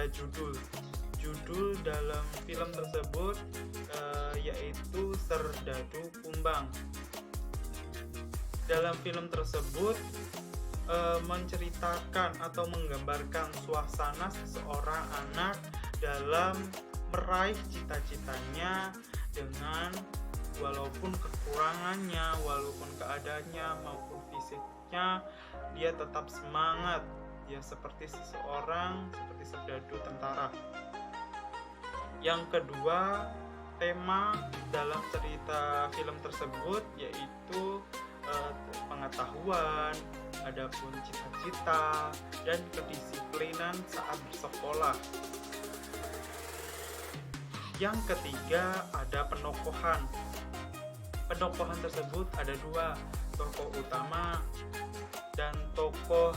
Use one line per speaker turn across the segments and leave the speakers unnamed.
ada judul dalam film tersebut yaitu Serdadu Kumbang. Dalam film tersebut menceritakan atau menggambarkan suasana seseorang anak dalam meraih cita-citanya dengan walaupun kekurangannya, walaupun keadaannya maupun fisiknya, dia tetap semangat. Dia seperti serdadu tentara. Yang kedua, tema dalam cerita film tersebut yaitu pengetahuan, adapun cita-cita dan kedisiplinan saat bersekolah. Yang ketiga, ada penokohan. Penokohan tersebut ada dua, tokoh utama dan tokoh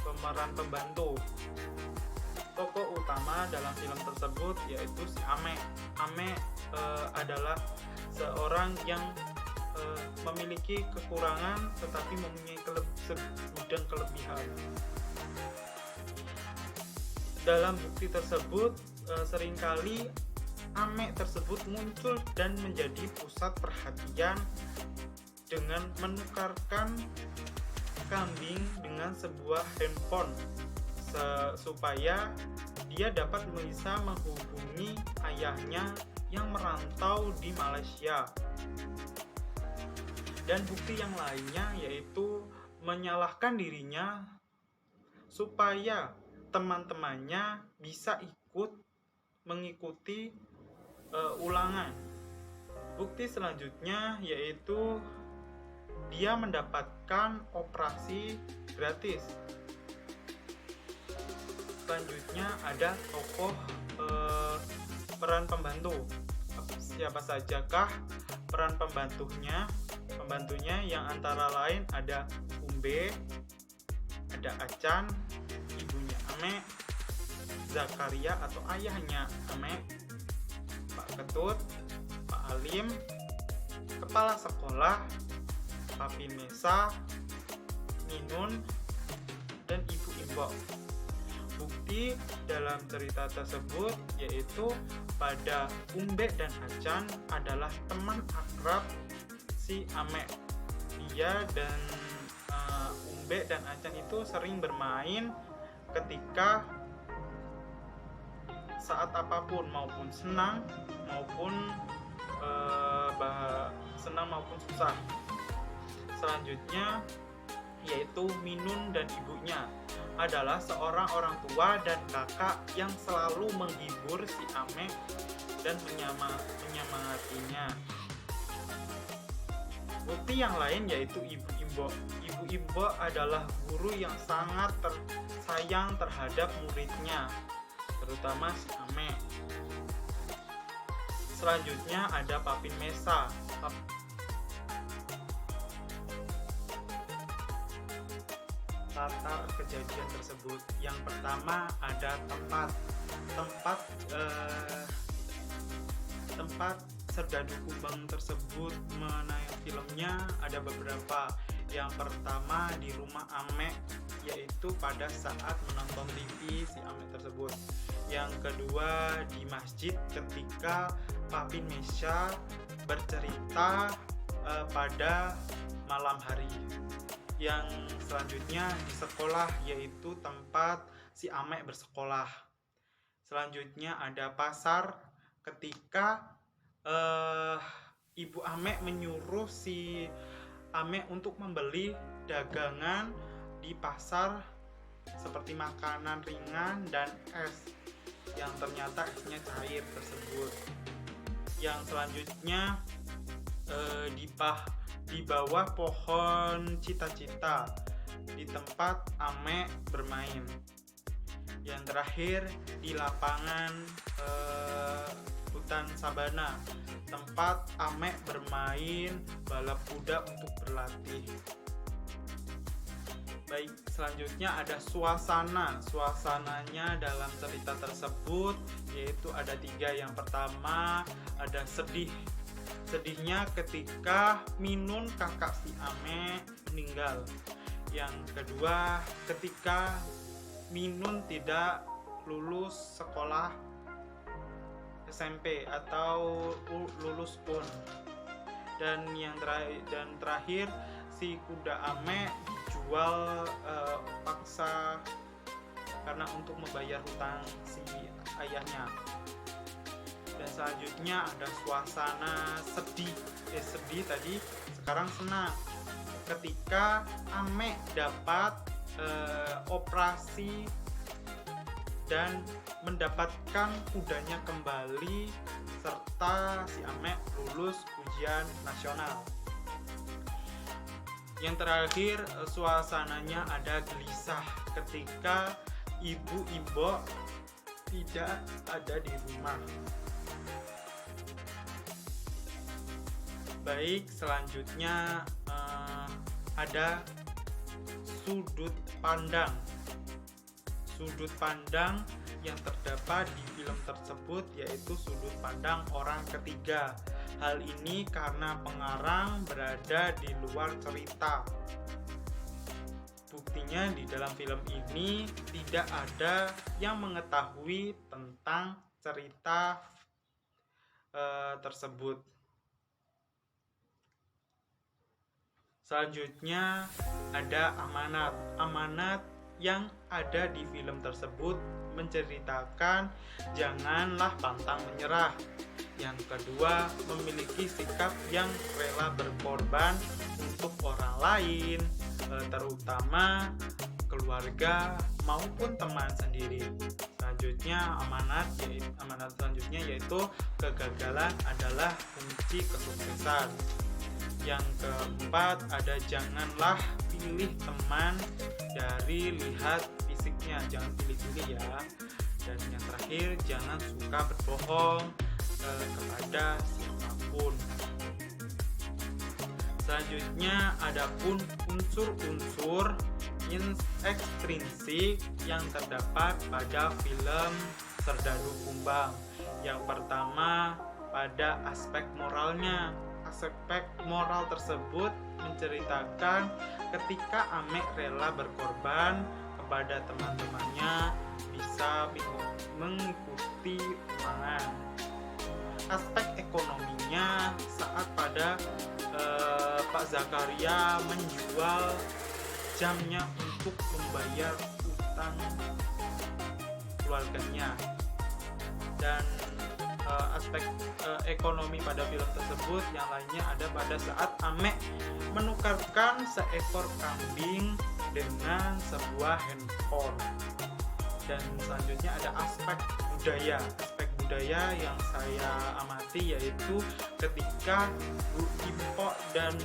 pemeran pembantu. Tokoh utama dalam film tersebut yaitu si Ame. Ame adalah seorang yang memiliki kekurangan tetapi mempunyai segudang kelebihan. Dalam bukti tersebut seringkali Ame tersebut muncul dan menjadi pusat perhatian dengan menukarkan kambing dengan sebuah handphone supaya dia dapat bisa menghubungi ayahnya yang merantau di Malaysia. Dan bukti yang lainnya yaitu menyalahkan dirinya supaya teman-temannya bisa mengikuti ulangan. Bukti selanjutnya yaitu dia mendapatkan operasi gratis. Selanjutnya ada tokoh peran pembantu. Siapa sajakah peran pembantunya yang antara lain ada Umbe, ada Acan, ibunya Ame, Zakaria atau ayahnya Ame, Pak Ketut, Pak Alim, kepala sekolah, Papi Mesa, Ninun, dan Ibu Imbok. Bukti dalam cerita tersebut yaitu pada Umbe dan Acan adalah teman akrab si Ame. Dia dan Umbe dan Acan itu sering bermain ketika saat apapun, maupun senang maupun susah. Selanjutnya yaitu Minun dan ibunya adalah seorang orang tua dan kakak yang selalu menghibur si Ame dan menyemangatinya. Bukti yang lain yaitu Ibu Imbok. Ibu Imbok adalah guru yang sangat sayang terhadap muridnya, terutama si Ame. Selanjutnya ada Papin Mesa. Latar kejadian tersebut, yang pertama ada tempat Serdadu Kumbang tersebut menayang filmnya ada beberapa. Yang pertama di rumah Ame, yaitu pada saat menonton TV si Ame tersebut. Yang kedua di masjid ketika Papin Mesa bercerita pada malam hari. Yang selanjutnya di sekolah, yaitu tempat si Ame bersekolah. Selanjutnya ada pasar ketika Ibu Ame menyuruh si Ame untuk membeli dagangan di pasar seperti makanan ringan dan es yang ternyata esnya cair tersebut. Yang selanjutnya di bawah pohon cita-cita di tempat Ame bermain. Yang terakhir di lapangan hutan sabana tempat Ame bermain balap kuda untuk berlatih. Baik, selanjutnya ada suasananya dalam cerita tersebut yaitu ada 3. Yang pertama ada sedihnya ketika Minun kakak si Ame meninggal. Yang kedua ketika Minun tidak lulus sekolah SMP atau lulus UN. Dan terakhir si kuda Ame dijual paksa karena untuk membayar hutang si ayahnya. Dan selanjutnya ada suasana sedih tadi, sekarang senang ketika Ame dapat operasi dan mendapatkan kudanya kembali, serta si Ame lulus ujian nasional. Yang terakhir, suasananya ada gelisah ketika ibu tidak ada di rumah. Baik, selanjutnya ada sudut pandang. Sudut pandang yang terdapat di film tersebut yaitu sudut pandang orang ketiga. Hal ini karena pengarang berada di luar cerita. Buktinya di dalam film ini tidak ada yang mengetahui tentang cerita tersebut. Selanjutnya ada amanat. Amanat yang ada di film tersebut menceritakan janganlah pantang menyerah. Yang kedua, memiliki sikap yang rela berkorban untuk orang lain, terutama keluarga maupun teman sendiri. Selanjutnya amanat selanjutnya yaitu kegagalan adalah kunci kesuksesan. Yang keempat ada janganlah pilih teman dari lihat fisiknya, jangan pilih-pilih ya. Dan yang terakhir, jangan suka berbohong kepada siapapun. Selanjutnya adapun unsur-unsur ekstrinsik yang terdapat pada film Serdadu Kumbang. Yang pertama, pada aspek moralnya. Aspek moral tersebut menceritakan ketika Ame rela berkorban kepada teman-temannya bisa mengikuti ulangan. Aspek ekonominya saat pada Pak Zakaria menjual jamnya untuk membayar utang keluarganya. Dan aspek ekonomi pada film tersebut yang lainnya ada pada saat Ame menukarkan seekor kambing dengan sebuah handphone. Dan selanjutnya ada aspek budaya. Aspek budaya yang saya amati yaitu ketika Bu Impok dan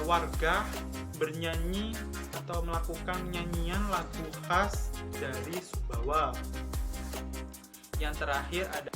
warga bernyanyi atau melakukan nyanyian lagu khas dari Sumbawa. Yang terakhir ada